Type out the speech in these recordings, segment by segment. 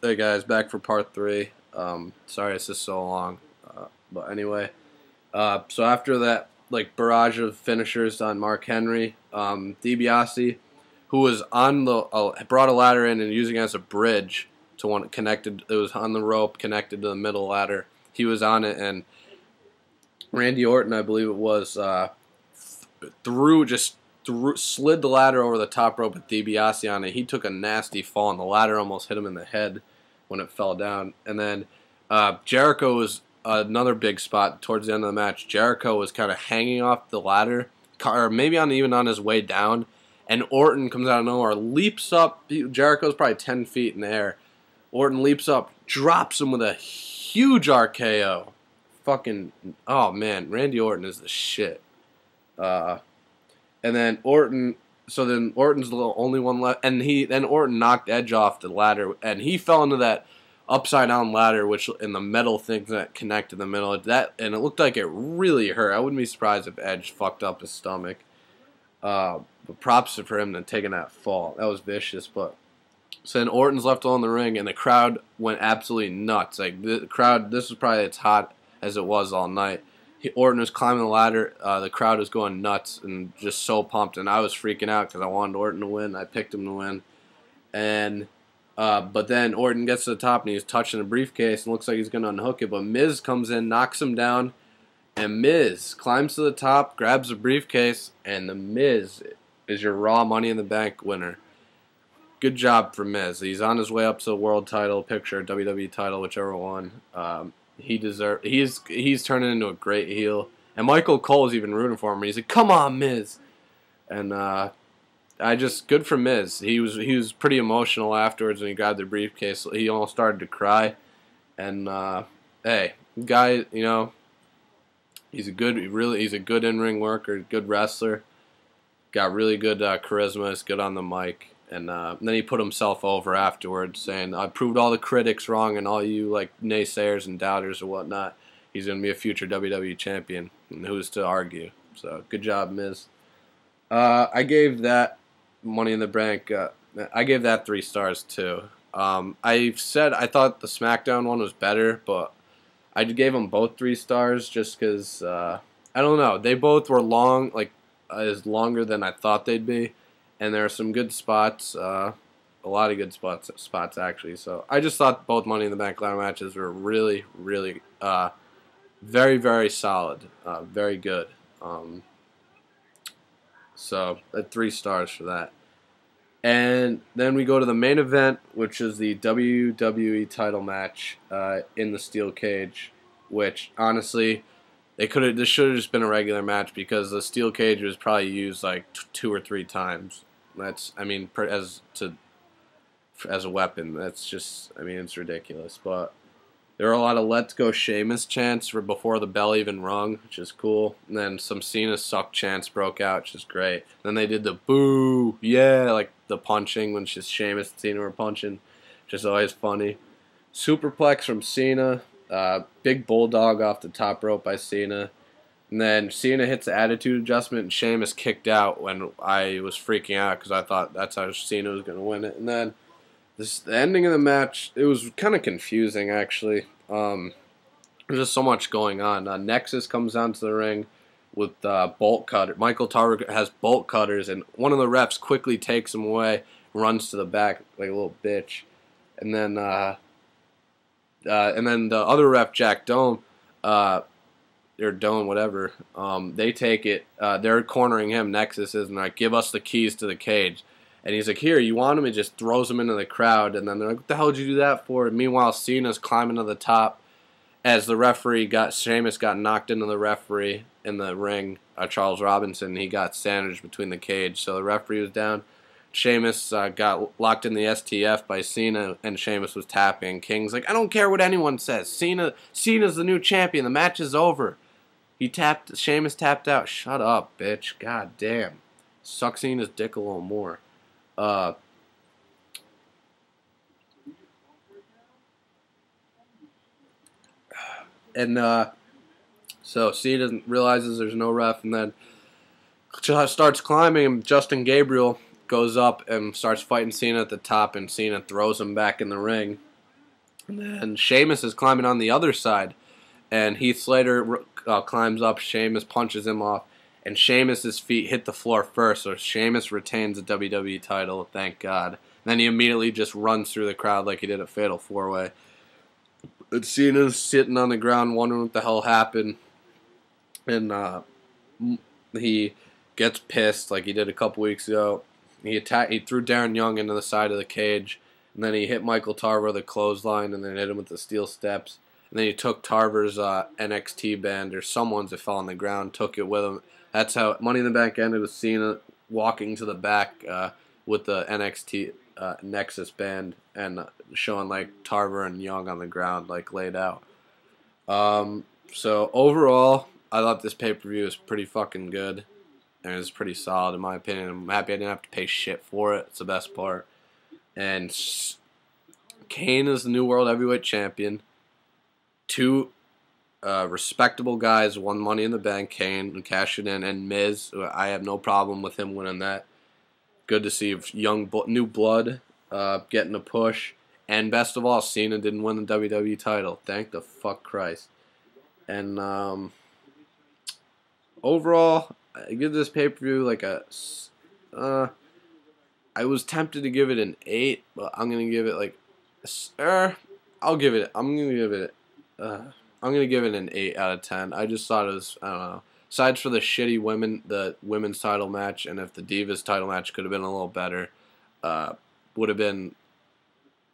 Hey guys, back for part 3. Sorry it's just so long. But anyway, so after that like barrage of finishers on Mark Henry, DiBiase, who was on the brought a ladder in and using it as a bridge to one connected. It was on the rope connected to the middle ladder. He was on it, and Randy Orton, I believe it was, slid the ladder over the top rope with DiBiase on it. He took a nasty fall, and the ladder almost hit him in the head when it fell down. And then Jericho was another big spot towards the end of the match. Jericho was kind of hanging off the ladder, or maybe even on his way down, and Orton comes out of nowhere, leaps up. Jericho's probably 10 feet in the air. Orton leaps up, drops him with a huge RKO. Fucking, oh man, Randy Orton is the shit. And then Orton, so then Orton's the only one left, and then Orton knocked Edge off the ladder, and he fell into that upside down ladder, which in the metal thing that connect in the middle of that, and it looked like it really hurt. I wouldn't be surprised if Edge fucked up his stomach. But props for him to taking that fall. That was vicious. But so then Orton's left alone in the ring, and the crowd went absolutely nuts. Like the crowd, this was probably as hot as it was all night. Orton was climbing the ladder. The crowd was going nuts and just so pumped, and I was freaking out because I wanted Orton to win. I picked him to win, and but then Orton gets to the top and he's touching the briefcase and looks like he's going to unhook it, but Miz comes in, knocks him down, and Miz climbs to the top, grabs the briefcase, and the Miz is your Raw Money in the Bank winner. Good job for Miz. He's on his way up to the world title picture, WWE title, whichever one. He's turning into a great heel, and Michael Cole's even rooting for him. He's like, "Come on, Miz," and good for Miz. He was pretty emotional afterwards when he grabbed the briefcase. He almost started to cry, and hey, guy, you know, he's a good in-ring worker, good wrestler, got really good charisma, is good on the mic. And then he put himself over afterwards, saying, "I proved all the critics wrong and all you like naysayers and doubters or whatnot. He's going to be a future WWE champion, and who's to argue?" So good job, Miz. I gave that Money in the Bank. I gave that 3 stars too. I said I thought the Smackdown one was better, but I gave them both 3 stars just because I don't know. They both were long, like longer than I thought they'd be. And there are some good spots, a lot of good spots actually. So I just thought both Money in the Bank ladder matches were really, really, very, very solid, very good. So 3 stars for that. And then we go to the main event, which is the WWE title match in the steel cage. Which honestly, this should have just been a regular match because the steel cage was probably used like 2 or 3 times. That's, I mean, as a weapon. That's just, I mean, it's ridiculous. But there are a lot of "Let's Go Sheamus" chants for before the bell even rung, which is cool. And then some Cena suck chants broke out, which is great. Then they did the boo, yeah, like the punching when just Sheamus and Cena were punching, which is always funny. Superplex from Cena, big bulldog off the top rope by Cena. And then Cena hits the attitude adjustment, and Sheamus kicked out when I was freaking out because I thought that's how Cena was going to win it. And then the ending of the match, it was kind of confusing, actually. There's just so much going on. Nexus comes down to the ring with bolt cutter. Michael Tarver has bolt cutters, and one of the refs quickly takes him away, runs to the back like a little bitch. And then the other ref, Jack Dome, or Doan, whatever, they take it, they're cornering him, Nexus is, and like, "Give us the keys to the cage." And he's like, "Here, you want him?" And just throws him into the crowd, and then they're like, "What the hell did you do that for?" And meanwhile, Cena's climbing to the top as the referee Sheamus got knocked into the referee in the ring, Charles Robinson. He got sandwiched between the cage, so the referee was down. Sheamus got locked in the STF by Cena, and Sheamus was tapping. King's like, "I don't care what anyone says. Cena's the new champion. The match is over." Sheamus tapped out. Shut up, bitch. God damn. Suck Cena's dick a little more. So Cena realizes there's no ref, and then starts climbing, and Justin Gabriel goes up and starts fighting Cena at the top, and Cena throws him back in the ring. And then Sheamus is climbing on the other side, and Heath Slater climbs up. Sheamus punches him off, and Sheamus's feet hit the floor first, so Sheamus retains the WWE title, thank God. And then he immediately just runs through the crowd like he did at Fatal 4-Way. And Cena's sitting on the ground wondering what the hell happened, and he gets pissed like he did a couple weeks ago. He threw Darren Young into the side of the cage, and then he hit Michael Tarver with a clothesline, and then hit him with the steel steps. And then he took Tarver's NXT band, or someone's that fell on the ground, took it with him. That's how Money in the Bank ended, with Cena walking to the back with the NXT Nexus band and showing like Tarver and Young on the ground, like laid out. So overall, I thought this pay-per-view was pretty fucking good. And it was pretty solid in my opinion. I'm happy I didn't have to pay shit for it. It's the best part. And Kane is the new World Heavyweight Champion. Two respectable guys won Money in the Bank, Kane and cashing in, and Miz. I have no problem with him winning that. Good to see new blood getting a push. And best of all, Cena didn't win the WWE title. Thank the fuck Christ. And overall, I give this pay-per-view like a... I was tempted to give it an 8, but I'm going to give it like... I'm going to give it an 8 out of 10. I just thought it was, I don't know. Besides for the shitty women's title match, and if the Divas title match could have been a little better, would have been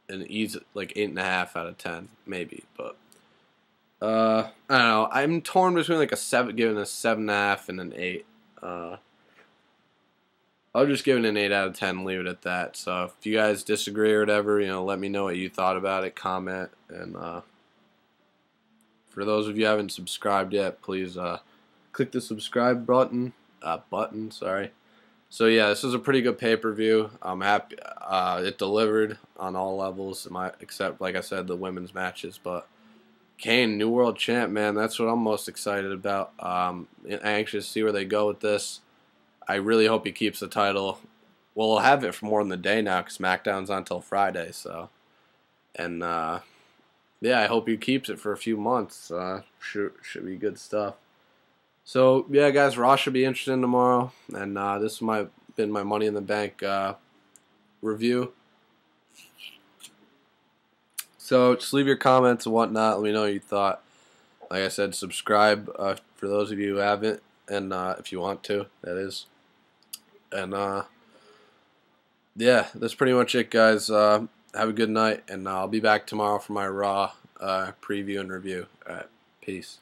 an easy, like 8.5 out of 10, maybe. But, I don't know. I'm torn between like giving a 7.5 and an 8. I'll just give it an 8 out of 10 and leave it at that. So if you guys disagree or whatever, let me know what you thought about it. Comment. And for those of you who haven't subscribed yet, please click the subscribe button. Sorry. So yeah, this was a pretty good pay-per-view. I'm happy it delivered on all levels, except like I said, the women's matches. But Kane, new world champ, man. That's what I'm most excited about. I'm anxious to see where they go with this. I really hope he keeps the title. Well, we'll have it for more than a day now because Smackdown's on until Friday. So, and yeah, I hope he keeps it for a few months. Should be good stuff. So yeah, guys, Raw should be interesting tomorrow. And this has been my Money in the Bank review. So just leave your comments and whatnot. Let me know what you thought. Like I said, subscribe for those of you who haven't, and if you want to, that is. And yeah, that's pretty much it, guys. Have a good night, and I'll be back tomorrow for my Raw preview and review. All right, peace.